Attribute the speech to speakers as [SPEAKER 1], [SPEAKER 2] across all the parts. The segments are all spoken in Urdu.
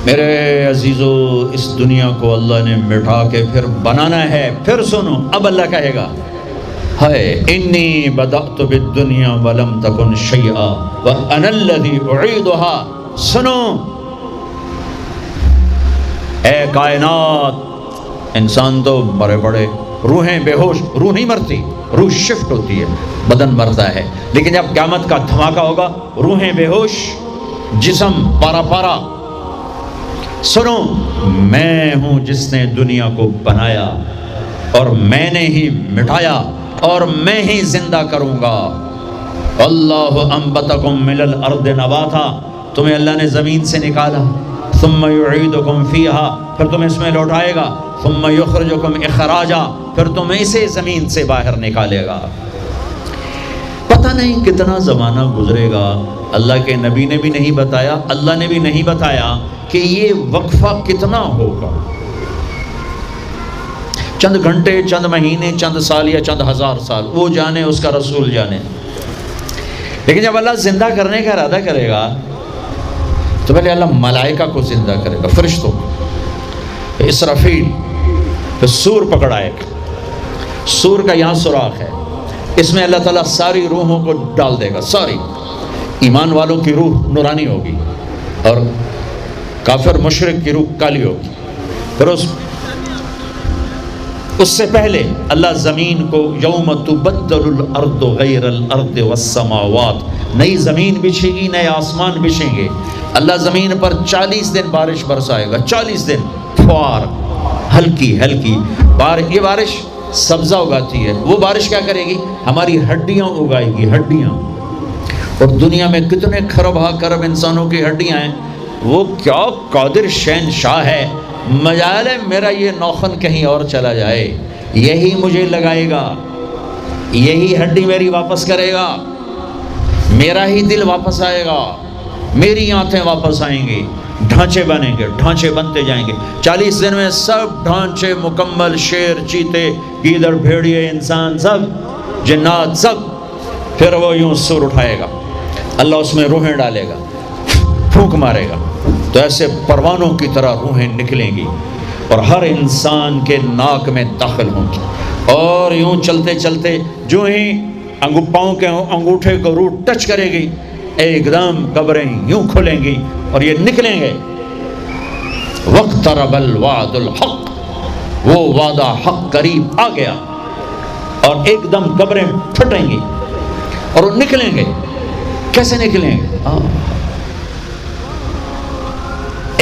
[SPEAKER 1] میرے عزیزو، اس دنیا کو اللہ نے مٹا کے پھر بنانا ہے۔ پھر سنو، اب اللہ کہے گا ہے انی بدأت بالدنیا ولم تکن شیئا وانا الذی اعیدها۔ سنو اے کائنات، انسان تو بڑے بڑے روحیں بے ہوش، روح نہیں مرتی، روح شفٹ ہوتی ہے، بدن مرتا ہے، لیکن جب قیامت کا دھماکہ ہوگا روحیں بے ہوش، جسم پارا پارا۔ سنو، میں ہوں جس نے دنیا کو بنایا اور میں نے ہی مٹایا اور میں ہی زندہ کروں گا۔ اللہ انبتکم من الارض نباتا، تمہیں اللہ نے زمین سے نکالا، ثم یعیدکم فیہا، پھر تمہیں اس میں لوٹائے گا، ثم یخرجکم اخراجا، پھر تمہیں اسے زمین سے باہر نکالے گا۔ پتہ نہیں کتنا زمانہ گزرے گا، اللہ کے نبی نے بھی نہیں بتایا، اللہ نے بھی نہیں بتایا کہ یہ وقفہ کتنا ہوگا، چند گھنٹے، چند مہینے، چند سال یا چند ہزار سال، وہ جانے، اس کا رسول جانے۔ لیکن جب اللہ زندہ کرنے کا ارادہ کرے گا تو پہلے اللہ ملائکہ کو زندہ کرے گا، فرشتوں، اسرافیل، پھر سور پکڑائے گا، سور کا یہاں سوراخ ہے، اس میں اللہ تعالیٰ ساری روحوں کو ڈال دے گا، ساری ایمان والوں کی روح نورانی ہوگی اور کافر مشرک کی روح کالی ہوگی۔ پھر اس سے پہلے اللہ زمین کو یوم تبدل الارض غیر الارض والسماوات، نئی زمین بچھے گی، نئے آسمان بچھیں گے۔ اللہ زمین پر 40 دن بارش برسائے گا، 40 دن فوار، ہلکی ہلکی یہ بارش سبزہ اگاتی ہے، وہ بارش کیا کرے گی؟ ہماری ہڈیاں اگائے گی، ہڈیاں۔ اور دنیا میں کتنے کھرب ہا کرب انسانوں کی ہڈیاں ہیں، وہ کیا قادر شہنشاہ ہے، مجال ہے میرا یہ نوخن کہیں اور چلا جائے، یہی مجھے لگائے گا، یہی ہڈی میری واپس کرے گا، میرا ہی دل واپس آئے گا، میری آنتیں واپس آئیں گی، ڈھانچے بنیں گے، ڈھانچے بنتے جائیں گے۔ 40 دن میں سب ڈھانچے مکمل، شیر، چیتے، گیدڑ، بھیڑیے، انسان، سب جنات، سب۔ پھر وہ یوں سور اٹھائے گا، اللہ اس میں روحیں ڈالے گا، پھونک مارے گا، تو ایسے پروانوں کی طرح روحیں نکلیں گی اور ہر انسان کے ناک میں داخل ہوں گی، اور یوں چلتے چلتے جو ہی پاؤں کے انگوٹھے کو روح ٹچ کرے گی، ایک دم قبریں یوں کھلیں گی اور یہ نکلیں گے۔ وَاقْتَرَبَ الْوَعْدُ الْحَقُّ، وہ وعدہ حق قریب آ گیا، اور ایک دم قبریں پھٹیں گی اور وہ نکلیں گے۔ کیسے نکلیں گے؟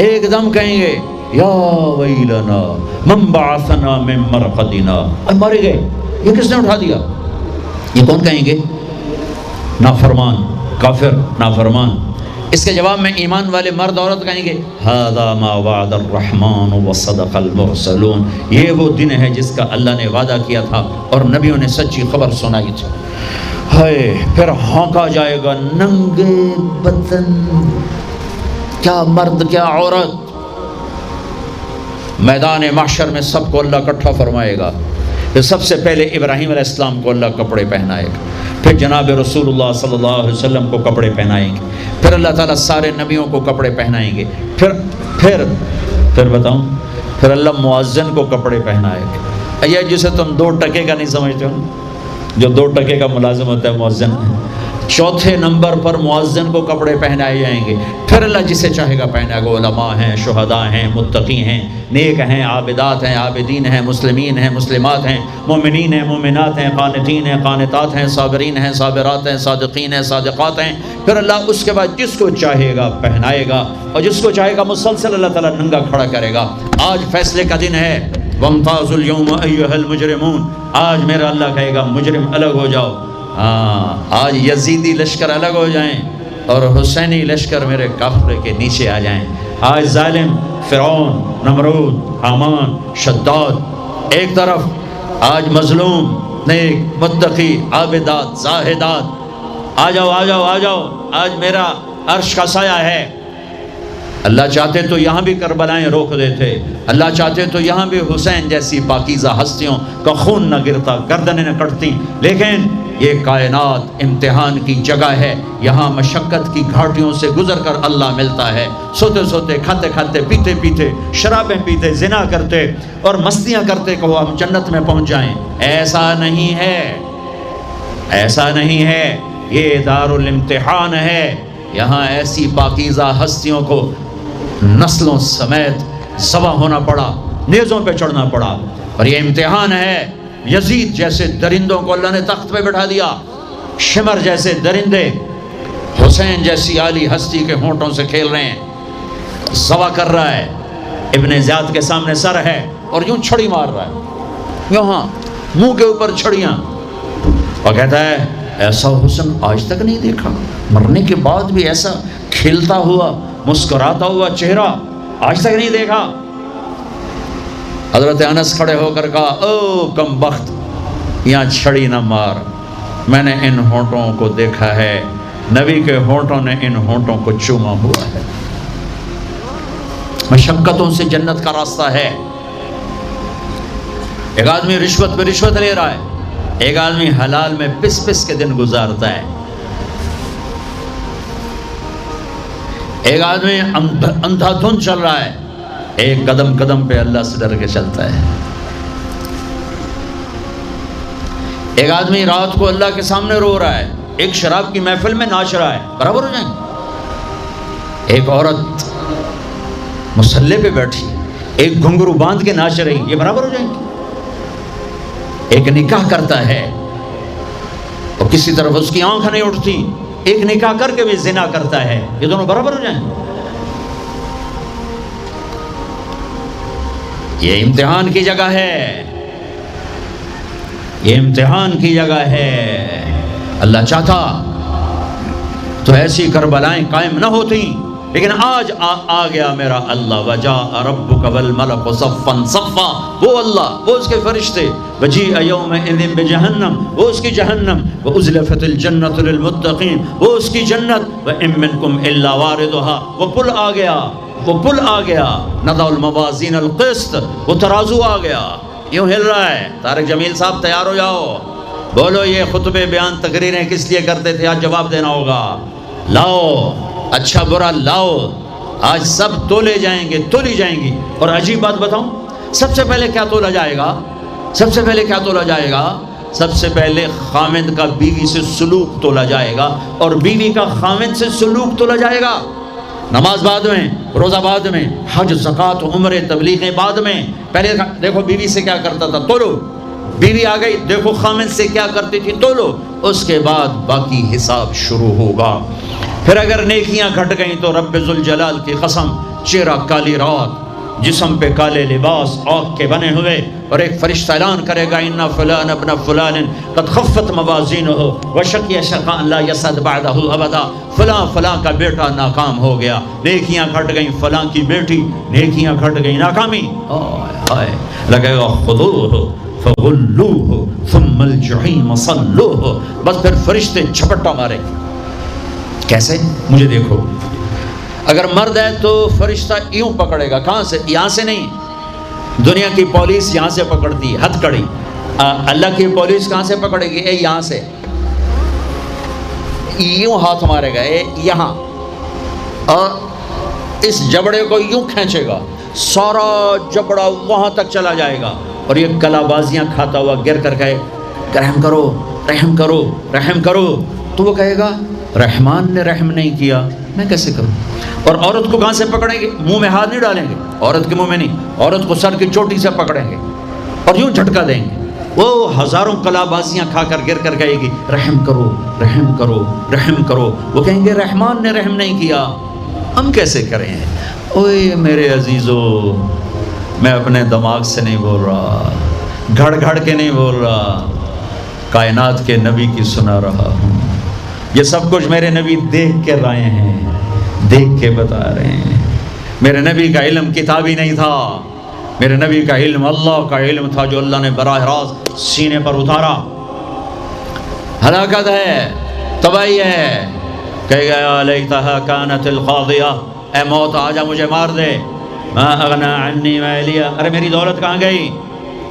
[SPEAKER 1] ایک دم کہیں گے یا ویلنا من بعثنا من مرقدنا، مر گئے، یہ کس نے اٹھا دیا؟ یہ کون کہیں گے؟ نافرمان، کافر، نافرمان۔ اس کے جواب میں ایمان والے مرد عورت کہیں گے ھذا ما وعد الرحمن وصدق المرسلون، یہ وہ دن ہے جس کا اللہ نے وعدہ کیا تھا اور نبیوں نے سچی خبر سنائی تھی۔ ہائے، پھر ہانکا جائے گا، ننگے بدن، کیا مرد کیا عورت، میدان محشر میں سب کو اللہ اکٹھا فرمائے گا۔ پھر سب سے پہلے ابراہیم علیہ السلام کو اللہ کپڑے پہنائے گا، پھر جناب رسول اللہ صلی اللہ علیہ وسلم کو کپڑے پہنائیں گے، پھر اللہ تعالیٰ سارے نبیوں کو کپڑے پہنائیں گے، پھر بتاؤں، پھر اللہ مؤذن کو کپڑے پہنائے گا، یہ جسے تم 2 ٹکے کا نہیں سمجھتے ہو، جو 2 ٹکے کا ملازم ہوتا ہے مؤذن، چوتھے نمبر پر مؤذن کو کپڑے پہنائے جائیں گے۔ پھر اللہ جسے چاہے گا پہنائے گا، علماء ہیں، شہداء ہیں، متقی ہیں، نیک ہیں، عابدات ہیں، عابدین ہیں، مسلمین ہیں، مسلمات ہیں، مومنین ہیں، مومنات ہیں، قانتین ہیں، قانتات ہیں، صابرین ہیں، صابرات ہیں، صادقین ہیں، صادقات ہیں۔ پھر اللہ اس کے بعد جس کو چاہے گا پہنائے گا، اور جس کو چاہے گا مسلسل اللہ تعالیٰ ننگا کھڑا کرے گا۔ آج فیصلے کا دن ہے، وَامْتَازُوا الْيَوْمَ أَيُّهَا الْمُجْرِمُونَ، آج میرا اللہ کہے گا مجرم الگ ہو جاؤ۔ آج یزیدی لشکر الگ ہو جائیں اور حسینی لشکر میرے کفر کے نیچے آ جائیں۔ آج ظالم فرعون، نمرود، حامان، شداد ایک طرف، آج مظلوم، نیک، متقی، عابدات، زاہدات، آ جاؤ آ جاؤ آ جاؤ، آج میرا عرش کا سایہ ہے۔ اللہ چاہتے تو یہاں بھی کربلائیں روک دیتے، اللہ چاہتے تو یہاں بھی حسین جیسی پاکیزہ ہستیوں کا خون نہ گرتا، گردنیں نہ کٹتی، لیکن یہ کائنات امتحان کی جگہ ہے، یہاں مشقت کی گھاٹیوں سے گزر کر اللہ ملتا ہے۔ سوتے سوتے، کھاتے کھاتے، پیتے پیتے، شرابیں پیتے، زنا کرتے اور مستیاں کرتے کہ وہ ہم جنت میں پہنچ جائیں، ایسا نہیں ہے، ایسا نہیں ہے۔ یہ دار الامتحان ہے، یہاں ایسی پاکیزہ ہستیوں کو نسلوں سمیت ذبح ہونا پڑا، نیزوں پہ چڑھنا پڑا، اور یہ امتحان ہے۔ یزید جیسے درندوں کو اللہ نے تخت پہ بٹھا دیا، شمر جیسے درندے حسین جیسی عالی ہستی کے ہونٹوں سے کھیل رہے ہیں، ذبح کر رہا ہے، ابن زیاد کے سامنے سر ہے اور یوں چھڑی مار رہا ہے، یہاں منہ کے اوپر چھڑیاں، اور کہتا ہے ایسا حسن آج تک نہیں دیکھا، مرنے کے بعد بھی ایسا کھلتا ہوا مسکراتا ہوا چہرہ آج تک نہیں دیکھا۔ حضرت انس کھڑے ہو کر کہا او کم بخت، یہاں چھڑی نہ مار، میں نے ان ہونٹوں کو دیکھا ہے، نبی کے ہونٹوں نے ان ہونٹوں کو چوما ہوا ہے۔ مشقتوں سے جنت کا راستہ ہے۔ ایک آدمی رشوت پہ رشوت لے رہا ہے، ایک آدمی حلال میں پس پس کے دن گزارتا ہے، ایک آدمی اندھا دھند چل رہا ہے، ایک قدم قدم پہ اللہ سے ڈر کے چلتا ہے، ایک آدمی رات کو اللہ کے سامنے رو رہا ہے، ایک شراب کی محفل میں ناچ رہا ہے، برابر ہو جائیں گے؟ ایک عورت مصلی پہ بیٹھی، ایک گھنگرو باندھ کے ناچ رہی، یہ برابر ہو جائیں گے؟ ایک نکاح کرتا ہے اور کسی طرف اس کی آنکھ نہیں اٹھتی، ایک نکاح کر کے بھی زنا کرتا ہے، یہ دونوں برابر ہو جائیں گے؟ یہ امتحان کی جگہ ہے، یہ امتحان کی جگہ ہے۔ اللہ چاہتا تو ایسی کربلائیں قائم نہ ہوتی، لیکن آج آ گیا میرا اللہ، وجاء ربک والملک صفا صفا، وہ اللہ، وہ اس کے فرشتے، وجیء یومئذ بجہنم، وہ اس کی جہنم، وازلفت الجنۃ للمتقین، وہ اس کی جنت، وان منکم الا واردها، وہ پل آ گیا، وہ پل آ گیا، نضع الموازین القسط، وہ ترازو آ گیا، یوں ہل رہا ہے۔ طارق جمیل صاحب تیار ہو جاؤ، بولو یہ خطبے بیان تقریریں کس لیے کرتے تھے، آج جواب دینا ہوگا، لاؤ اچھا برا لاؤ، آج سب تولے جائیں گے، تولی جائیں گی۔ اور عجیب بات بتاؤں، سب سے پہلے کیا تولا جائے گا؟ سب سے پہلے کیا تولا جائے گا؟ سب سے پہلے خامند کا بیوی سے سلوک تولا جائے گا، اور بیوی کا خامند سے سلوک تولا جائے گا۔ نماز بعد میں، روزہ بعد میں، حج زکوٰۃ عمرے تبلیغیں بعد میں، پہلے دیکھو بیوی سے کیا کرتا تھا، تولو، بیوی آ گئی، دیکھو خامند سے کیا کرتی تھی، تولو، اس کے بعد باقی حساب شروع ہوگا۔ پھر اگر نیکیاں گھٹ گئیں تو رب ذوالجلال کی قسم، چہرہ کالی رات، جسم پہ کالے لباس آگ کے بنے ہوئے، اور ایک فرشتہ اعلان کرے گا ان فلان ابن فلان قد خفت موازینہ وشقی شقاء لا یسعد بعدہ ابدا، فلاں فلاں کا بیٹا ناکام ہو گیا، نیکیاں گھٹ گئیں، فلاں کی بیٹی نیکیاں گھٹ گئیں، ناکامی، ہائے لگے گا خذوہ فغلوہ ثم الجحیم صلوہ، بس پھر فرشتے جھپٹا مارے۔ کیسے؟ مجھے دیکھو، اگر مرد ہے تو فرشتہ یوں پکڑے گا، کہاں سے؟ یہاں سے نہیں، دنیا کی پولیس یہاں سے پکڑتی ہے، ہتھ کڑی، اللہ کی پولیس کہاں سے پکڑے گی؟ اے یہاں سے، یوں ہاتھ مارے گا، اے یہاں، اور اس جبڑے کو یوں کھینچے گا، سارا جبڑا وہاں تک چلا جائے گا، اور یہ کلا بازیاں کھاتا ہوا گر کر کہے رحم کرو رحم کرو رحم کرو، تو وہ کہے گا رحمان نے رحم نہیں کیا، میں کیسے کروں؟ اور عورت کو کہاں سے پکڑیں گے؟ منہ میں ہاتھ نہیں ڈالیں گے، عورت کے منہ میں نہیں، عورت کو سر کی چوٹی سے پکڑیں گے اور یوں جھٹکا دیں گے، وہ ہزاروں کلا بازیاں کھا کر گر کر کہے گی رحم کرو رحم کرو رحم کرو، وہ کہیں گے رحمان نے رحم نہیں کیا، ہم کیسے کریں؟ اوے میرے عزیزو، میں اپنے دماغ سے نہیں بول رہا، گھڑ گھڑ کے نہیں بول رہا، کائنات کے نبی کی سنا رہا ہوں۔ یہ سب کچھ میرے نبی دیکھ کے رائے ہیں، دیکھ کے بتا رہے ہیں۔ میرے نبی کا علم کتابی نہیں تھا، میرے نبی کا علم اللہ کا علم تھا، جو اللہ نے براہ راست سینے پر اتارا۔ ہلاکت ہے، تباہی ہے، کہے گا لیتہا کانت القاضیہ، اے موت آجا مجھے مار دے، ما اغنا عنی مالیہ، ارے میری دولت کہاں گئی؟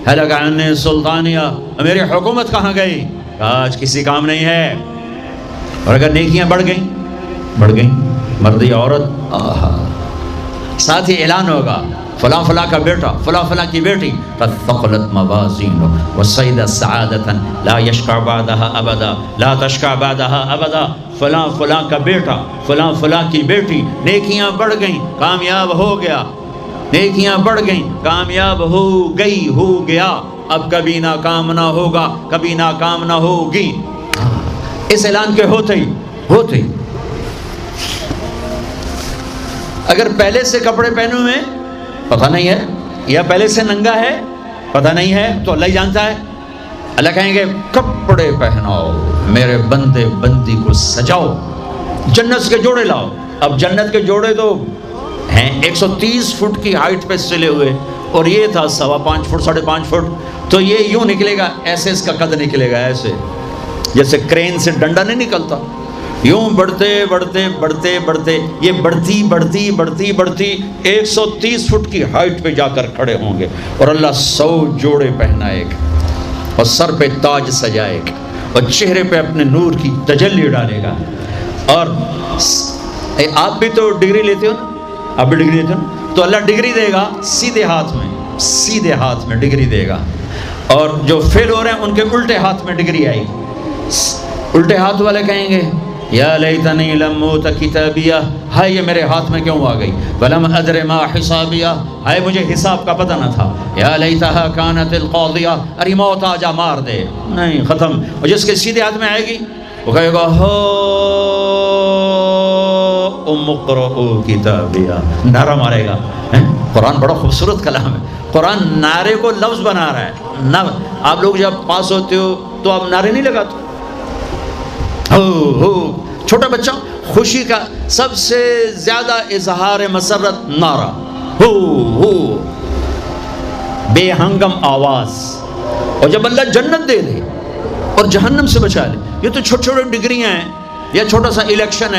[SPEAKER 1] ہلک عنی سلطانیہ، میری حکومت کہاں گئی؟ آج کسی کام نہیں ہے. اور اگر نیکیاں بڑھ گئیں مرد یا عورت، ساتھ ہی اعلان ہوگا فلاں فلاں کا بیٹا، فلاں فلاں کی بیٹی، قد ثقلت موازینہ وصید سعادتا لا یشقى بعدها ابدا لا تشقى بعدها ابدا. فلاں فلاں کا بیٹا، فلاں فلاں کی بیٹی، نیکیاں بڑھ گئیں، کامیاب ہو گیا، نیکیاں بڑھ گئیں، کامیاب ہو گیا، اب کبھی ناکام نہ ہوگا، کبھی ناکام نہ ہوگی. اس اعلان کے ہوتے ہی اگر پہلے سے کپڑے پہنے ہوئے پتہ نہیں ہے، یا پہلے سے ننگا ہے پتہ نہیں ہے، تو اللہ ہی جانتا ہے. اللہ کہیں گے کپڑے پہناؤ، میرے بندے بندی کو سجاؤ، جنت کے جوڑے لاؤ. اب جنت کے جوڑے تو ہیں 130 فٹ کی ہائٹ پہ سلے ہوئے، اور یہ تھا 5.25 فٹ 5.5 فٹ. تو یہ یوں نکلے گا، ایسے اس کا قد نکلے گا، ایسے جیسے کرین سے ڈنڈا نہیں نکلتا، یوں بڑھتے بڑھتے بڑھتے بڑھتے یہ بڑھتی بڑھتی بڑھتی بڑھتی 130 فٹ کی ہائٹ پہ جا کر کھڑے ہوں گے، اور اللہ 100 جوڑے پہنائے گا، اور سر پہ تاج سجائے گا، اور چہرے پہ اپنے نور کی تجلی ڈالے گا. اور آپ بھی تو ڈگری لیتے ہو نا، آپ بھی ڈگری لیتے ہو نا، تو اللہ ڈگری دے گا سیدھے ہاتھ میں ڈگری دے گا، اور جو فیل ہو رہے ہیں ان کے الٹے ہاتھ میں ڈگری آئے گی. الٹے ہاتھ والے کہیں گے یا لیتنی لم اوت کتابیہ، ہائے یہ میرے ہاتھ میں کیوں آ گئی، ولم ادر ما حسابیہ، ہائے مجھے حساب کا پتہ نہ تھا، یا لیتہا کانت القاضیہ، ارے موت آجا مار دے. نہیں، ختم. اور جس کے سیدھے ہاتھ میں آئے گی وہ کہے گا ہو اقرؤ کتابیہ، نعرہ مارے گا. قرآن بڑا خوبصورت کلام ہے، قرآن نعرے کو لفظ بنا رہا ہے. آپ لوگ جب پاس ہوتے ہو تو آپ نعرے نہیں لگاتے، ہو چھوٹا بچہ خوشی کا سب سے زیادہ اظہار مسرت نعرہ، ہو بے ہنگم آواز. اور جب اللہ جنت دے دے اور جہنم سے بچا لے، یہ تو چھوٹے چھوٹے ڈگریاں ہیں، یا چھوٹا سا الیکشن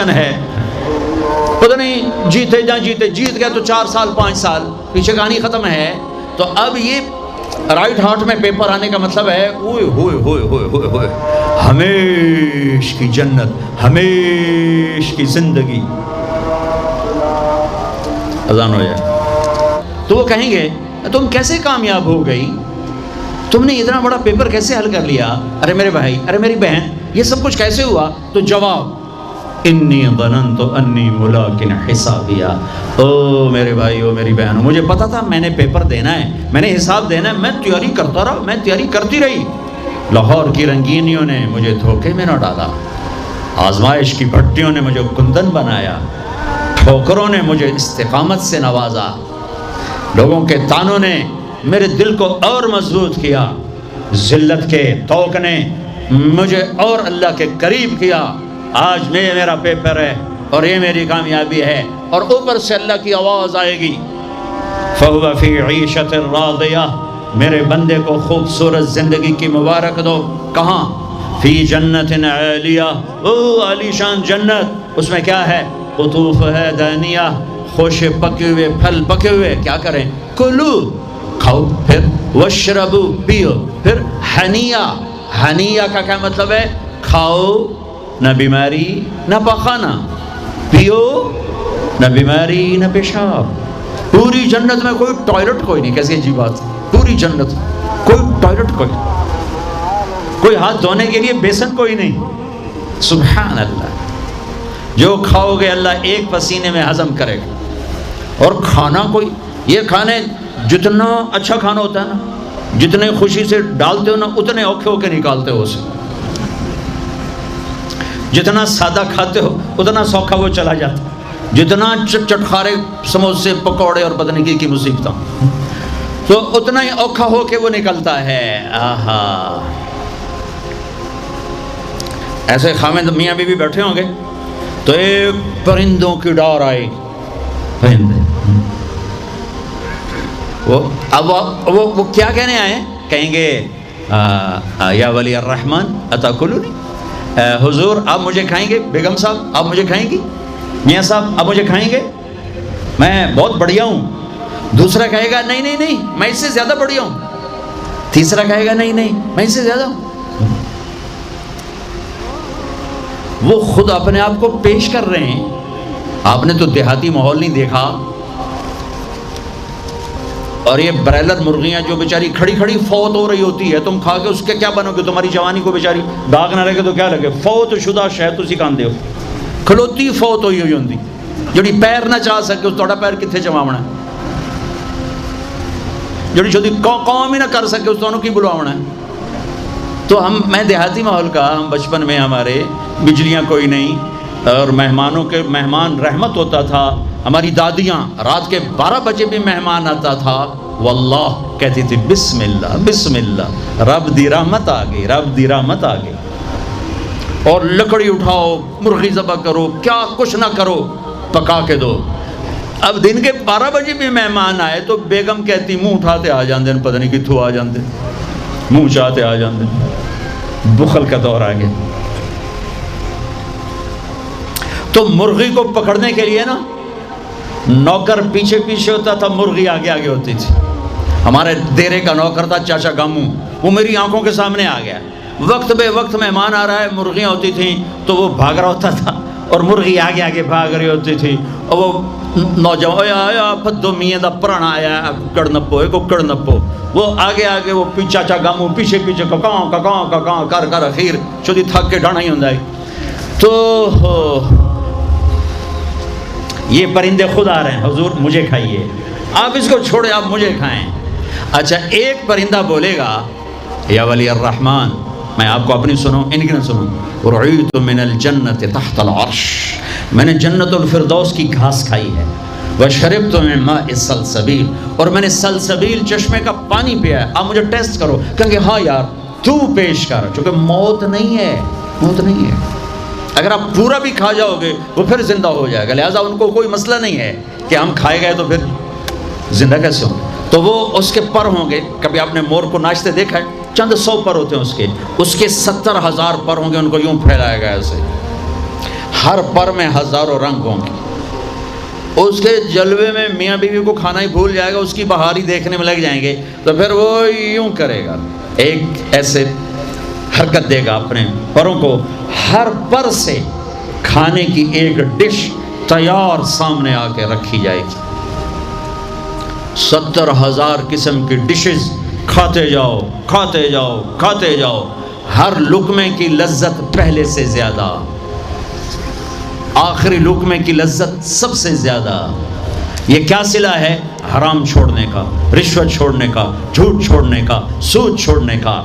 [SPEAKER 1] ہے، پتہ نہیں جیتے جا جیتے، جیت گیا تو 4 سال 5 سال پیچھے کہانی ختم ہے. تو اب یہ رائٹ ہارٹ میں پیپر آنے کا مطلب ہے اوئے ہوئے ہوئے ہوئے ہوئے ہوئے ہمیش کی جنت، ہمیش کی زندگی. اذان ہو جائے تو وہ کہیں گے تم کیسے کامیاب ہو گئی، تم نے اتنا بڑا پیپر کیسے حل کر لیا، ارے میرے بھائی، ارے میری بہن، یہ سب کچھ کیسے ہوا؟ تو جواب انی ظننت انی ملاق حسابیہ، او میرے بھائی، او میری بہن، مجھے پتا تھا میں نے پیپر دینا ہے، میں نے حساب دینا ہے، میں تیاری کرتا رہا، میں تیاری کرتی رہی. لاہور کی رنگینیوں نے مجھے دھوکے میں نہ ڈالا، آزمائش کی بھٹیوں نے مجھے کندن بنایا، ٹھوکروں نے مجھے استقامت سے نوازا، لوگوں کے تانوں نے میرے دل کو اور مضبوط کیا، ذلت کے توق نے مجھے اور اللہ کے قریب کیا. آج میرا پیپر ہے اور یہ میری کامیابی ہے، اور اوپر سے اللہ کی آواز آئے گی فَهُوَ فِي عِيشَةٍ رَاضِيَةٍ، میرے بندے کو خوبصورت زندگی کی مبارک دو. کہاں؟ فی جنت عالیہ، او عالی شان جنت، اس میں کیا ہے؟ قطوفہا دانیہ، خوش پکے ہوئے پھل پکے ہوئے. کیا کریں؟ کلو، کھاؤ، پھر وشربو، پیو، پھر ہنیہ. ہنیہ کا کیا مطلب ہے؟ کھاؤ، نہ بیماری نہ پخانہ، پیو، نہ بیماری نہ پیشاب. پوری جنت میں کوئی ٹوائلٹ کوئی نہیں. کیسی عجیب بات، پوری جنت کوئی ٹوائلٹ کوئی ہاتھ دھونے کے لیے بیسن کوئی نہیں. سبحان اللہ. جو کھاؤ گے اللہ ایک پسینے میں ہضم کرے گا. اور کھانا کوئی، یہ کھانے جتنا اچھا کھانا ہوتا ہے نا، جتنے خوشی سے ڈالتے ہو نا، اتنے اوکھے ہو کے نکالتے ہو اسے. جتنا سادہ کھاتے ہو اتنا سوکھا وہ چلا جاتا. جتنا چٹخارے سموسے پکوڑے اور پتہ نہیں کی مصیبتاں، تو اتنا ہی اوکھا ہو کے وہ نکلتا ہے. آہا، ایسے خامد میاں بیوی بیٹھے ہوں گے تو ایک پرندوں کی ڈار آئے گی. پرندے وہ کیا کہنے آئے؟ کہیں گے یا ولی الرحمن اتاکلونی، حضور آپ مجھے کھائیں گے، بیگم صاحب آپ مجھے کھائیں گی، میاں صاحب آپ مجھے کھائیں گے، میں بہت بڑھیا ہوں. دوسرا کہے گا نہیں نہیں نہیں، میں اس سے زیادہ بڑھیا ہوں. تیسرا کہے گا نہیں نہیں میں اس سے زیادہ ہوں. وہ خود اپنے آپ کو پیش کر رہے ہیں. آپ نے تو دیہاتی ماحول نہیں دیکھا, اور یہ برائلر مرغیاں جو بیچاری کھڑی کھڑی فوت ہو رہی ہوتی ہے, تم کھا کے اس کے کیا بنو گے؟ تمہاری جوانی کو بیچاری داغ نہ لگے تو کیا لگے؟ فوت شدہ شہد تسی کھاندے ہو. کھلوتی فوت ہوئی ہوئی ہوندی جڑی پیر نہ چاہ سکے, اس تھوڑا پیر کتنے چواونا ہے؟ جڑی شدی قوم ہی نہ کر سکے اس تو انہوں کی بلواونا ہے؟ تو میں دیہاتی ماحول کا, ہم بچپن میں ہمارے بجلیاں کوئی نہیں اور مہمانوں کے مہمان رحمت ہوتا تھا. ہماری دادیاں رات کے 12 بجے بھی مہمان آتا تھا, واللہ کہتی تھی بسم اللہ بسم اللہ, رب دی رحمت آ گئی, رب دی رحمت آ گئی. اور لکڑی اٹھاؤ, مرغی ذبح کرو, کیا کچھ نہ کرو, پکا کے دو. اب دن کے 12 بجے بھی مہمان آئے تو بیگم کہتی منہ اٹھاتے آ جاندے, پتہ نہیں کتھوں آ جاندے, منہ چاہتے آ جاندے. بخل کا دور آ گیا. تو مرغی کو پکڑنے کے لیے نا نوکر پیچھے پیچھے ہوتا تھا, مرغی آگے آگے ہوتی تھی. ہمارے دیرے کا نوکر تھا چاچا گامو, وہ میری آنکھوں کے سامنے آ گیا. وقت بے وقت مہمان آ رہا ہے, مرغیاں ہوتی تھیں تو وہ بھاگ رہا ہوتا تھا اور مرغی آگے آگے بھاگ رہی ہوتی تھی. اور وہ نوجوان آیا پدو میاں دا پرانا آیا ککڑ نپو ہے ککڑ نپو, وہ آگے آگے وہ چاچا گامو پیچھے پیچھے ککاں کر کر اخیر چودی تھک کے ڈانا ہی ہوں ہے. تو یہ پرندے خود آ رہے ہیں, حضور مجھے کھائیے, آپ اس کو چھوڑے آپ مجھے کھائیں. اچھا ایک پرندہ بولے گا یا ولی الرحمن, میں آپ کو اپنی سنوں ان کی نہ سنوں, رعیت من الجنت تحت العرش, میں نے جنت الفردوس کی گھاس کھائی ہے. وشربت من ماء السلسبیل, اور میں نے سلسبیل چشمے کا پانی پیا ہے. آپ مجھے ٹیسٹ کرو. کہیں ہاں یار تو پیش کر, چونکہ موت نہیں ہے, موت نہیں ہے. اگر آپ پورا بھی کھا جاؤ گے وہ پھر زندہ ہو جائے گا, لہٰذا ان کو کوئی مسئلہ نہیں ہے کہ ہم کھائے گئے تو پھر زندہ کیسے ہوں. تو وہ اس کے پر ہوں گے. کبھی آپ نے مور کو ناچتے دیکھا ہے؟ چند 100 پر ہوتے ہیں اس کے 70,000 پر ہوں گے. ان کو یوں پھیلایا گیا ایسے, ہر پر میں ہزاروں رنگ ہوں گے. اس کے جلوے میں میاں بیوی کو کھانا ہی بھول جائے گا, اس کی بہاری دیکھنے میں لگ جائیں گے, تو پھر وہ یوں کرے گا, ایک ایسے حرکت دے گا اپنے پروں کو. ہر پر سے کھانے کی ایک ڈش تیار سامنے آ کے رکھی جائے گی. 70,000 قسم کی ڈشز, کھاتے جاؤ کھاتے جاؤ کھاتے جاؤ. ہر لقمے کی لذت پہلے سے زیادہ, آخری لقمے کی لذت سب سے زیادہ. یہ کیا صلہ ہے؟ حرام چھوڑنے کا, رشوت چھوڑنے کا, جھوٹ چھوڑنے کا, سود چھوڑنے کا,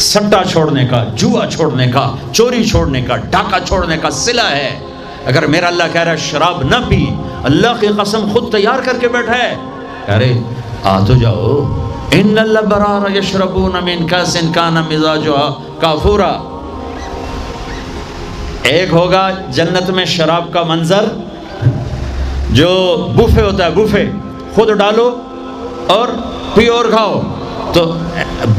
[SPEAKER 1] سٹا چھوڑنے کا, جوا چھوڑنے کا, چوری چھوڑنے کا, ڈاکہ چھوڑنے کا صلہ ہے. اگر میرا اللہ کہہ رہا ہے شراب نہ پی, اللہ کی قسم خود تیار کر کے بیٹھا ہے, ارے آ تو جاؤ. ان الابرار یشربون من کاس کان مزاجها کافورا. ایک ہوگا جنت میں شراب کا منظر جو بوفے ہوتا ہے, بوفے خود ڈالو اور پیو اور کھاؤ. تو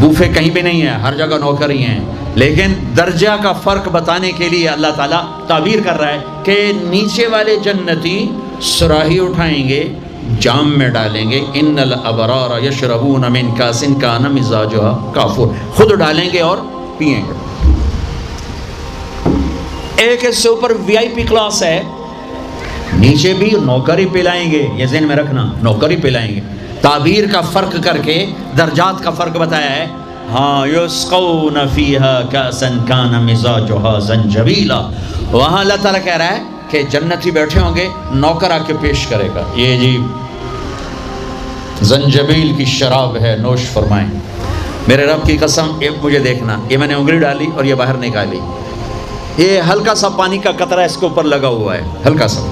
[SPEAKER 1] بوفے کہیں بھی نہیں ہے, ہر جگہ نوکر ہی ہیں, لیکن درجہ کا فرق بتانے کے لیے اللہ تعالیٰ تعبیر کر رہا ہے کہ نیچے والے جنتی سراہی اٹھائیں گے, جام میں ڈالیں گے, ان الابرار یشربون من کاس کان مزاجها کافور, خود ڈالیں گے اور پئیں گے. ایک اس سے اوپر وی آئی پی کلاس ہے, نیچے بھی نوکر ہی پلائیں گے, یہ ذہن میں رکھنا, نوکر ہی پلائیں گے. تعبیر کا فرق کر کے درجات کا فرق بتایا ہے. ہاں یسقون فیہا کاسا کان مزاجها زنجبیلا, وہاں اللہ تعالیٰ کہہ رہا ہے کہ جنتی بیٹھے ہوں گے, نوکر آ کے پیش کرے گا, یہ جی زنجبیل کی شراب ہے, نوش فرمائیں. میرے رب کی قسم, ایک مجھے دیکھنا, یہ میں نے انگلی ڈالی اور یہ باہر نکالی, یہ ہلکا سا پانی کا قطرہ اس کے اوپر لگا ہوا ہے, ہلکا سا.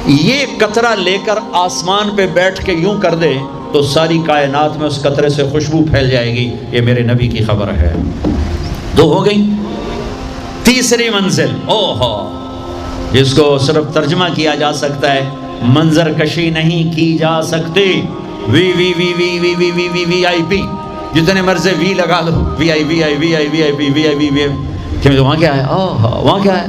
[SPEAKER 1] یہ قطرہ لے کر آسمان پہ بیٹھ کے یوں کر دے تو ساری کائنات میں اس قطرے سے خوشبو پھیل جائے گی. یہ میرے نبی کی خبر ہے. 2 ہو گئی. تیسری منزل, اوہو, جس کو صرف ترجمہ کیا جا سکتا ہے, منظر کشی نہیں کی جا سکتی. وی وی وی وی وی وی وی وی وی آئی پی, جتنے مرضی وی لگا دو, وی آئی وی آئی وی آئی وی آئی پی وی آئی وی وی آئی. وہاں کیا ہے؟ وہاں کیا ہے؟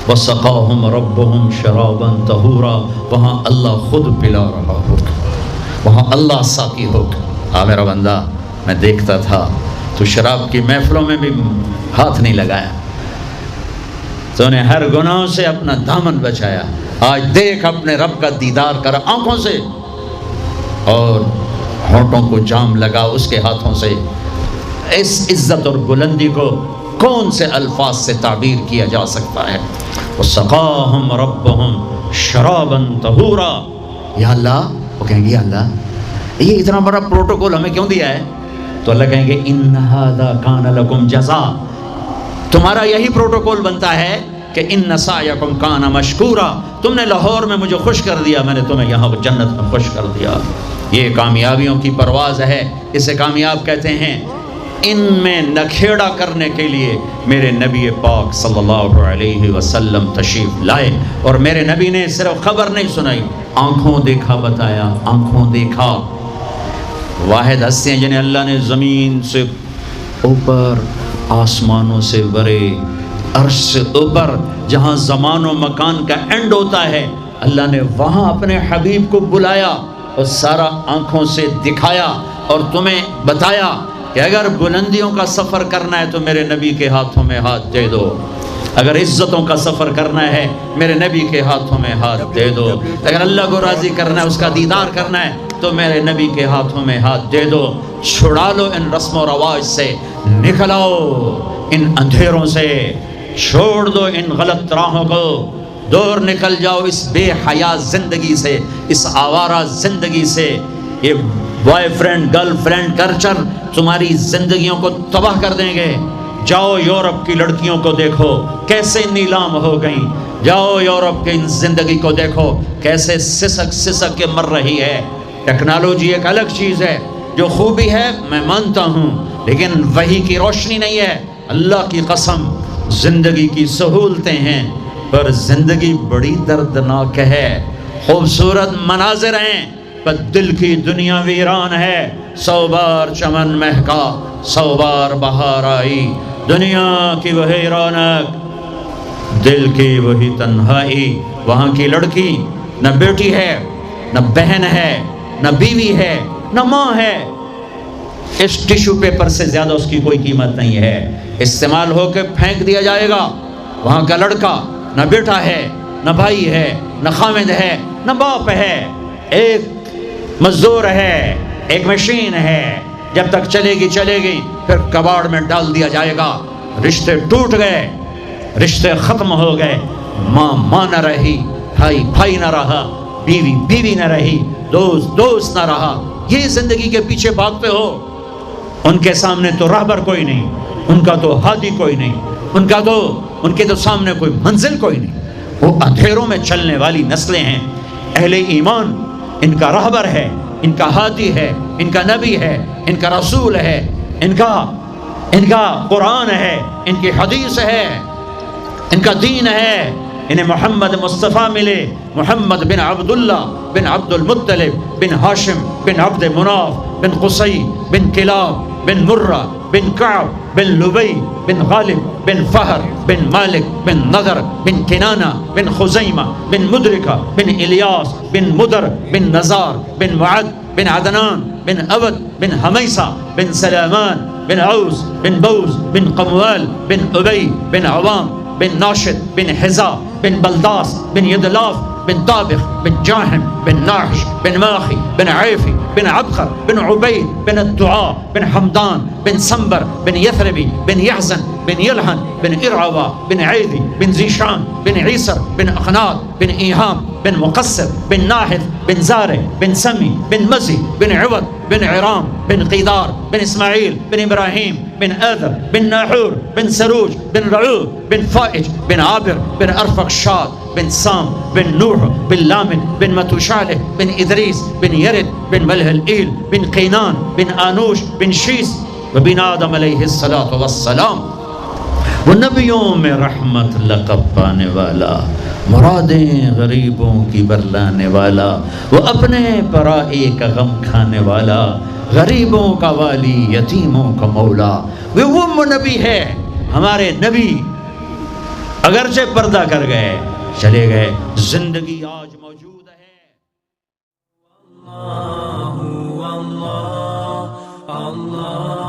[SPEAKER 1] وَسَقَاهُمْ رَبُّهُمْ شَرَابًا طَهُورًا, وہاں اللہ خود پلا رہا ہوگا, وہاں اللہ ساقی ہوگا. میرا بندہ میں دیکھتا تھا تو شراب کی محفلوں میں بھی ہاتھ نہیں لگایا، تو نے ہر گناہ سے اپنا دامن بچایا، آج دیکھ اپنے رب کا دیدار کر آنکھوں سے، اور ہونٹوں کو جام لگا اس کے ہاتھوں سے۔ اس عزت اور بلندی کو کون سے الفاظ سے تعبیر کیا جا سکتا ہے؟ وَسَقَاهُمْ رَبُّهُمْ شَرَابًا طَهُورًا۔ یا اللہ، وہ کہیں گے یا اللہ یہ اتنا بڑا پروٹوکول ہمیں کیوں دیا ہے؟ تو اللہ کہیں گے اِنَّ هَذَا كَانَ لَكُمْ جَزَاءً، تمہارا یہی پروٹوکول بنتا ہے کہ اِنَّ سَعْيَكُمْ كَانَ مَشْكُورًا، تم نے لاہور میں مجھے خوش کر دیا، میں نے تمہیں یہاں جنت میں خوش کر دیا۔ یہ کامیابیوں کی پرواز ہے، اسے کامیاب کہتے ہیں۔ ان میں نکھیڑا کرنے کے لیے میرے نبی پاک صلی اللہ علیہ وسلم تشریف لائے، اور میرے نبی نے صرف خبر نہیں سنائی، آنکھوں دیکھا بتایا، آنکھوں دیکھا۔ واحد ہستیاں جنہیں اللہ نے زمین سے اوپر، آسمانوں سے برے، عرش سے اوپر، جہاں زمان و مکان کا اینڈ ہوتا ہے، اللہ نے وہاں اپنے حبیب کو بلایا اور سارا آنکھوں سے دکھایا اور تمہیں بتایا کہ اگر بلندیوں کا سفر کرنا ہے تو میرے نبی کے ہاتھوں میں ہاتھ دے دو، اگر عزتوں کا سفر کرنا ہے میرے نبی کے ہاتھوں میں ہاتھ دے دو، اگر اللہ کو راضی کرنا ہے، اس کا دیدار کرنا ہے تو میرے نبی کے ہاتھوں میں ہاتھ دے دو۔ چھڑا لو ان رسم و رواج سے، نکل آؤ ان اندھیروں سے، چھوڑ دو ان غلط راہوں کو، دور نکل جاؤ اس بے حیا زندگی سے، اس آوارہ زندگی سے۔ یہ boy friend girl friend culture تمہاری زندگیوں کو تباہ کر دیں گے۔ جاؤ یورپ کی لڑکیوں کو دیکھو کیسے نیلام ہو گئیں، جاؤ یورپ کی زندگی کو دیکھو کیسے سسک سسک کے مر رہی ہے۔ ٹیکنالوجی ایک الگ چیز ہے، جو خوبی ہے میں مانتا ہوں، لیکن وحی کی روشنی نہیں ہے۔ اللہ کی قسم زندگی کی سہولتیں ہیں پر زندگی بڑی دردناک ہے۔ خوبصورت مناظر ہیں پر دل کی دنیا ویران ہے۔ 100 بار چمن مہکا، 100 بار بہار آئی، دنیا کی وہی رونق، دل کی وہی تنہائی۔ وہاں کی لڑکی نہ بیٹی ہے، نہ بہن ہے، نہ بیوی ہے، نہ ماں ہے، اس ٹیشو پیپر سے زیادہ اس کی کوئی قیمت نہیں ہے، استعمال ہو کے پھینک دیا جائے گا۔ وہاں کا لڑکا نہ بیٹا ہے، نہ بھائی ہے، نہ خامد ہے، نہ باپ ہے، ایک مزدور ہے، ایک مشین ہے، جب تک چلے گی چلے گی، پھر کباڑ میں ڈال دیا جائے گا۔ رشتے ٹوٹ گئے، رشتے ختم ہو گئے، ماں ماں نہ رہی، بھائی بھائی نہ رہا، بیوی بیوی نہ رہی، دوست دوست نہ رہا۔ یہ زندگی کے پیچھے بھاگتے ہو، ان کے سامنے تو راہبر کوئی نہیں، ان کا تو ہادی کوئی نہیں، ان کے تو سامنے کوئی منزل کوئی نہیں، وہ اندھیروں میں چلنے والی نسلیں ہیں۔ اہل ایمان ان کا راہبر ہے، ان کا ہادی ہے، ان کا نبی ہے، ان کا رسول ہے، ان کا قرآن ہے، ان کی حدیث ہے، ان کا دین ہے۔ انہیں محمد مصطفیٰ ملے، محمد بن عبداللہ بن عبد المطلب بن ہاشم بن عبد مناف بن قصی بن کلاب بن مرہ بن کعب بن لبی بن غالب بن فہر بن مالک بن نضر بن کنانہ بن خزیمہ بن مدرکہ بن الیاس بن مدر بن نزار بن معد بن عدنان بن عبد بن حمیسہ بن سلامان بن عوز بن بوز بن قموال بن ابی بن عوام بن ناشد بن حزا بن بلداس بن یدلاف بن طابخ بن جاحم بن ناحش بن ماخی بن عیفی بن عبخر بن عبید بن الدعاء بن حمدان بن سنبر بن یثربی بن یحزن بن یلحن بن ارعوا بن عیدی بن زیشان بن عیسر بن اخناد بن ایہام بن مقصر بن ناحث بن زارع بن سمی بن مزی بن عوض بن عرام بن قیدار بن اسماعیل بن ابراہیم بن آذر بن ناحور بن سروج بن رعوب بن فائج بن عابر بن ارفقشاد بن سام بن نوح بن لامن بن متوشالح بن ادریس بن یرد بن ملہلئیل بن قینان بن آنوش بن شیس وبن آدم علیہ الصلاۃ والسلام۔ وہ نبیوں میں رحمت لقب پانے والا، مرادیں غریبوں کی برلانے والا، وہ اپنے پرائے کا غم کھانے والا، غریبوں کا والی، یتیموں کا مولا۔ وہ نبی ہے، ہمارے نبی اگرچہ پردہ کر گئے، چلے گئے، زندگی آج موجود ہے۔
[SPEAKER 2] اللہ